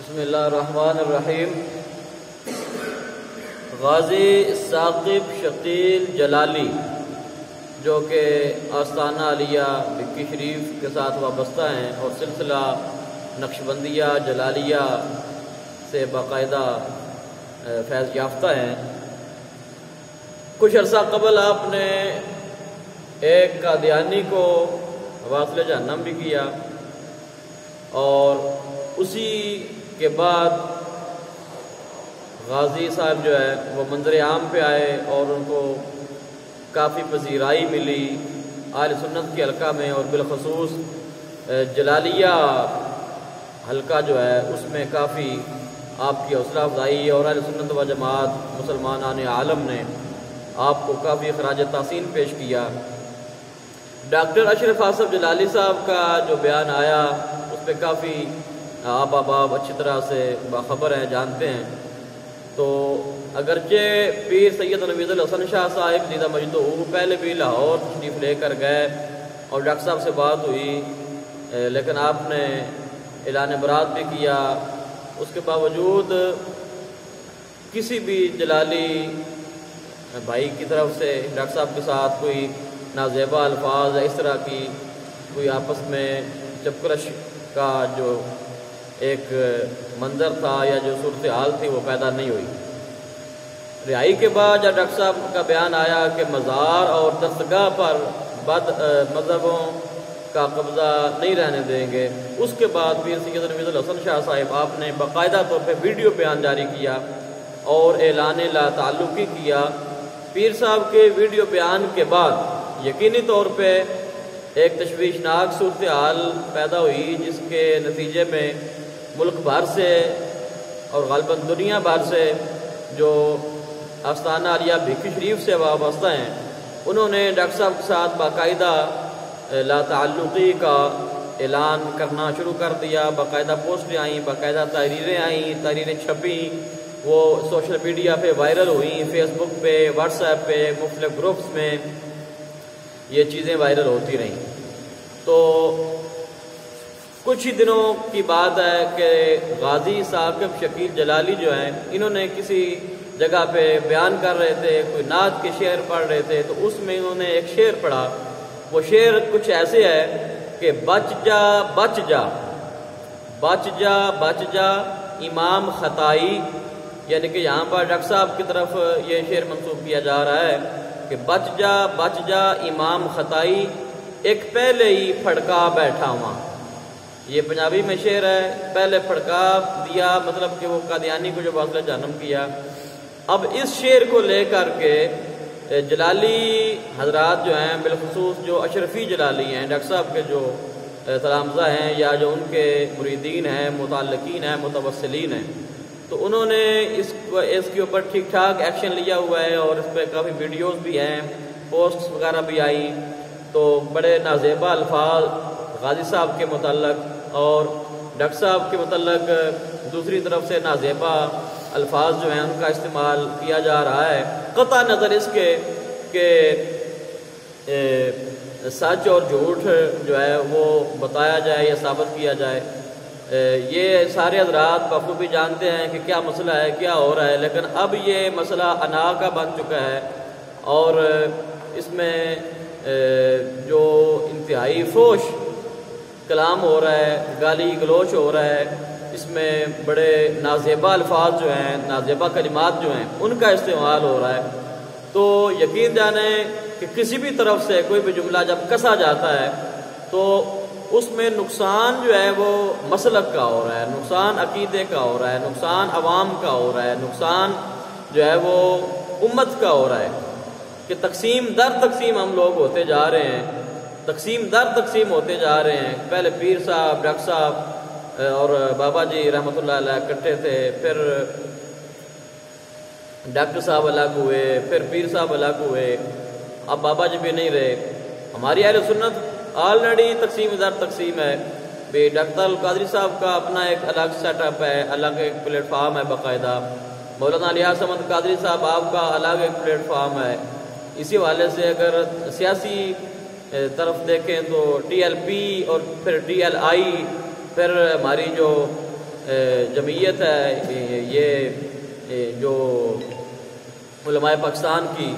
بسم اللہ الرحمن الرحیم۔ غازی ثاقب شکیل جلالی جو کہ آستانہ علیہ بکی شریف کے ساتھ وابستہ ہیں اور سلسلہ نقشبندیہ جلالیہ سے باقاعدہ فیض یافتہ ہیں، کچھ عرصہ قبل آپ نے ایک قادیانی کو واصل جہنم بھی کیا اور اسی کے بعد غازی صاحب جو ہے وہ منظر عام پہ آئے اور ان کو کافی پذیرائی ملی اہل سنت کے حلقہ میں، اور بالخصوص جلالیہ حلقہ جو ہے اس میں کافی آپ کی حوصلہ افزائی اور اہل سنت و جماعت مسلمانان عالم نے آپ کو کافی خراج تحسین پیش کیا۔ ڈاکٹر اشرف آصف جلالی صاحب کا جو بیان آیا اس پہ کافی آپ احباب اچھی طرح سے باخبر ہیں، جانتے ہیں۔ تو اگرچہ پیر سید نوید الحسن شاہ صاحب دیدہ مجدو پہلے بھی لاہور تشریف لے کر گئے اور ڈاکٹر صاحب سے بات ہوئی، لیکن آپ نے اعلان برات بھی کیا، اس کے باوجود کسی بھی جلالی بھائی کی طرف سے ڈاکٹر صاحب کے ساتھ کوئی نازیبا الفاظ اس طرح کی کوئی آپس میں چپکرش کا جو ایک منظر تھا یا جو صورتحال تھی وہ پیدا نہیں ہوئی۔ رہائی کے بعد جب ڈاکٹر صاحب کا بیان آیا کہ مزار اور دستگاہ پر بد مذہبوں کا قبضہ نہیں رہنے دیں گے، اس کے بعد پیر سید نوید الحسن شاہ صاحب آپ نے باقاعدہ طور پہ ویڈیو بیان جاری کیا اور اعلان لا تعلقی کیا۔ پیر صاحب کے ویڈیو بیان کے بعد یقینی طور پہ ایک تشویشناک صورتحال پیدا ہوئی، جس کے نتیجے میں ملک بھر سے اور غالباً دنیا بھر سے جو آستانہ علیہ بھکی شریف سے وابستہ ہیں انہوں نے ڈاکٹر صاحب کے ساتھ باقاعدہ لا تعلقی کا اعلان کرنا شروع کر دیا۔ باقاعدہ پوسٹیں آئیں، باقاعدہ تحریریں آئیں، تحریریں چھپیں، وہ سوشل میڈیا پہ وائرل ہوئیں، فیس بک پہ، واٹس ایپ پہ، مختلف گروپس میں یہ چیزیں وائرل ہوتی رہیں۔ تو کچھ ہی دنوں کی بات ہے کہ غازی ثاقب شکیل جلالی جو ہیں انہوں نے کسی جگہ پہ بیان کر رہے تھے، کوئی نعت کے شعر پڑھ رہے تھے، تو اس میں انہوں نے ایک شعر پڑھا۔ وہ شعر کچھ ایسے ہے کہ بچ جا بچ جا بچ جا بچ جا امام خطائی، یعنی کہ یہاں پر ڈاکٹر صاحب کی طرف یہ شعر منسوب کیا جا رہا ہے کہ بچ جا امام خطائی، ایک پہلے ہی پھڑکا بیٹھا ہوا۔ یہ پنجابی میں شعر ہے، پہلے پھڑکا دیا مطلب کہ وہ قادیانی کو جو واصل جہنم کیا۔ اب اس شعر کو لے کر کے جلالی حضرات جو ہیں، بالخصوص جو اشرفی جلالی ہیں، ڈاکٹر صاحب کے جو تلامذہ ہیں یا جو ان کے مریدین ہیں، متعلقین ہیں، متوسلین ہیں، تو انہوں نے اس کے اوپر ٹھیک ٹھاک ایکشن لیا ہوا ہے اور اس پہ کافی ویڈیوز بھی ہیں، پوسٹس وغیرہ بھی آئی۔ تو بڑے نازیبا الفاظ غازی صاحب کے متعلق اور ڈاکٹر صاحب کے متعلق دوسری طرف سے نازیبا الفاظ جو ہیں ان کا استعمال کیا جا رہا ہے، قطع نظر اس کے کہ سچ اور جھوٹ جو ہے وہ بتایا جائے یا ثابت کیا جائے۔ یہ سارے حضرات بخوبی جانتے ہیں کہ کیا مسئلہ ہے، کیا ہو رہا ہے، لیکن اب یہ مسئلہ انا کا بن چکا ہے اور اس میں جو انتہائی فوش کلام ہو رہا ہے، گالی گلوچ ہو رہا ہے، اس میں بڑے نازیبا الفاظ جو ہیں، نازیبا کلمات جو ہیں ان کا استعمال ہو رہا ہے۔ تو یقین جانیں کہ کسی بھی طرف سے کوئی بھی جملہ جب کسا جاتا ہے تو اس میں نقصان جو ہے وہ مسلک کا ہو رہا ہے، نقصان عقیدے کا ہو رہا ہے، نقصان عوام کا ہو رہا ہے، نقصان جو ہے وہ امت کا ہو رہا ہے کہ تقسیم در تقسیم ہم لوگ ہوتے جا رہے ہیں، تقسیم در تقسیم ہوتے جا رہے ہیں۔ پہلے پیر صاحب، ڈاکٹر صاحب اور بابا جی رحمۃ اللہ علیہ اکٹھے تھے، پھر ڈاکٹر صاحب الگ ہوئے، پھر پیر صاحب الگ ہوئے، اب بابا جی بھی نہیں رہے۔ ہماری اہل سنت آلریڈی تقسیم در تقسیم ہے۔ بھی ڈاکٹر القادری صاحب کا اپنا ایک الگ سیٹ اپ ہے، الگ ایک پلیٹ فارم ہے باقاعدہ۔ مولانا الیاس احمد قادری صاحب آپ کا الگ ایک پلیٹ فارم ہے۔ اسی حوالے سے اگر سیاسی طرف دیکھیں تو ٹی ایل پی اور پھر ٹی ایل آئی، پھر ہماری جو جمعیت ہے یہ جو علماء پاکستان کی،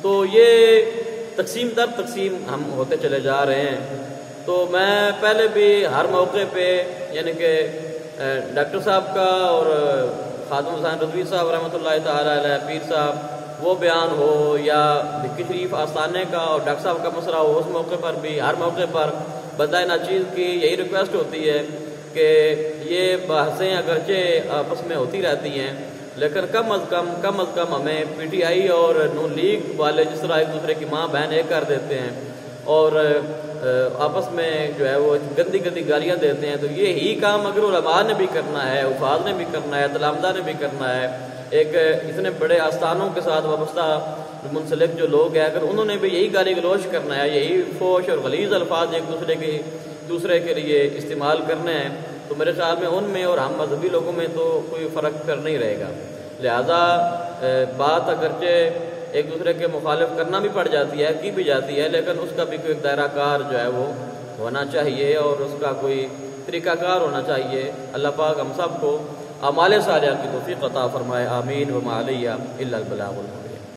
تو یہ تقسیم در تقسیم ہم ہوتے چلے جا رہے ہیں۔ تو میں پہلے بھی ہر موقع پہ یعنی کہ ڈاکٹر صاحب کا اور خادم حسین رضوی صاحب رحمۃ اللہ تعالیٰ علیہ پیر صاحب وہ بیان ہو، یا بھکی شریف آستانے کا اور ڈاکٹر صاحب کا مسئلہ ہو، اس موقع پر بھی ہر موقع پر بندہ ناچیز کی یہی ریکویسٹ ہوتی ہے کہ یہ بحثیں اگرچہ آپس میں ہوتی رہتی ہیں، لیکن کم از کم ہمیں پی ٹی آئی اور نون لیگ والے جس طرح ایک دوسرے کی ماں بہن ایک کر دیتے ہیں اور آپس میں جو ہے وہ گندی گالیاں دیتے ہیں، تو یہی کام اگر علماء نے بھی کرنا ہے، حفاظ نے بھی کرنا ہے، تلامدہ نے بھی کرنا ہے، ایک اتنے بڑے آستانوں کے ساتھ وابستہ منسلک جو لوگ ہیں، اگر انہوں نے بھی یہی گالی گلوچ کرنا ہے، یہی فوش اور غلیظ الفاظ ایک دوسرے کے لیے استعمال کرنے ہیں، تو میرے خیال میں ان میں اور ہم مذہبی لوگوں میں تو کوئی فرق پھر نہیں رہے گا۔ لہذا بات اگرچہ ایک دوسرے کے مخالف کرنا بھی پڑ جاتی ہے، کی بھی جاتی ہے، لیکن اس کا بھی کوئی دائرہ کار جو ہے وہ ہونا چاہیے اور اس کا کوئی طریقہ کار ہونا چاہیے۔ اللہ پاک ہم سب کو اعمال صالحہ کی توفیق عطا فرمائے، آمین۔ وما علیہ الا البلاغ المبین۔